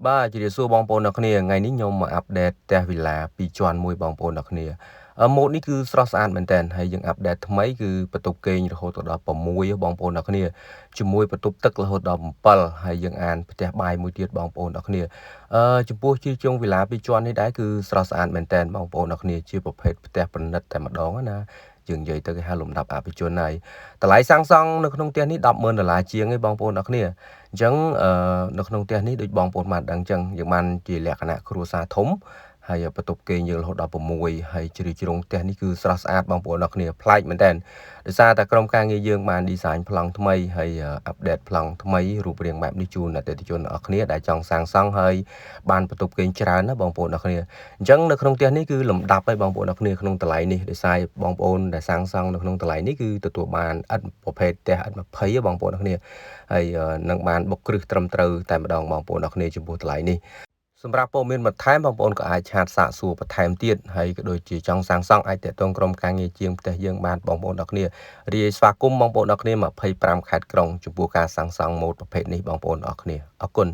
បាទជម្រាបសួរបងប្អូនអ្នកគ្នាថ្ងៃនេះខ្ញុំមកអាប់ដេតផ្ទះវីឡាពីរជាន់មួយបងប្អូនអ្នកគ្នាម៉ូដនេះគឺស្រស់ស្អាតមែនតើហើយយើងអាប់ដេតថ្មីគឺបន្ទប់គេងរហូតដល់6បងប្អូនអ្នកគ្នាជាមួយបន្ទប់ទឹករហូតដល់7ហើយយើងអានផ្ទះបាយមួយទៀតបងប្អូនអ្នកគ្នាចំពោះជាជុងវីឡាពីរជាន់នេះដែរគឺស្រស់ស្អាតមែនតើបងប្អូនអ្នកគ្នាជាប្រភេទផ្ទះប្រណិតតែម្ដងណាយើងនិយាយទៅគេហៅលំដាប់អភិជនហើយតម្លៃសាងសង់នៅក្នុងផ្ទះនេះ$10,000ជាងឯងបងប្អូនអ្នកគ្នាអញ្ចឹងនៅក្នុងផ្ទះនេះដូចបងប្អូនបានដឹងអញ្ចឹងយើងបានជាលក្ខណៈគ្រួសារធំហើយបន្ទប់គេងយើងរហូតដល់6ហើយជ្រីជ្រុងផ្ទះនេះគឺស្រស់ស្អាតបងប្អូនអ្នកគ្នាប្លែកមែនតើដោយសារតែក្រុមការងារយើងបាន design ប្លង់ថ្មីហើយអាប់ដេតប្លង់ថ្មីរូបរាងបែបនេះជូនអតិថិជនអ្នកគ្នាដែលចង់សាងសង់ហើយបានបន្ទប់គេងច្រើនណាបងប្អូនអ្នកគ្នាអញ្ចឹងនៅក្នុងផ្ទះនេះគឺលំដាប់ហើយបងប្អូនអ្នកគ្នាក្នុងតម្លៃនេះដោយសារបងប្អូនដែលសាងសង់នៅក្នុងតម្លៃនេះគឺទទួលបានឥដ្ឋប្រភេទផ្ទះឥដ្ឋ20បងប្អូនអ្នកគ្នាហើយនឹងបានបុកគ្រឹះត្រឹមត្រូវតែម្ដងបងប្អូនអ្នកគ្នាចំពោះតម្លៃនេះសម្រាប់ព័ត៌មានបន្ថែមបងប្អូនក៏អាចឆាតសាកសួរបន្ថែមទៀតហើយក៏ដូចជាចង់សាងសង់អាចតាក់ទងក្រុមការងារជាងផ្ទះយើងបានបងប្អូនអ្នកគ្នារាយស្វាគមន៍បងប្អូនអ្នកគ្នា25ខេត្តក្រុងចំពោះការសាងសង់ម៉ូដប្រភេទនេះបងប្អូនអ្នកគ្នាអរគុណ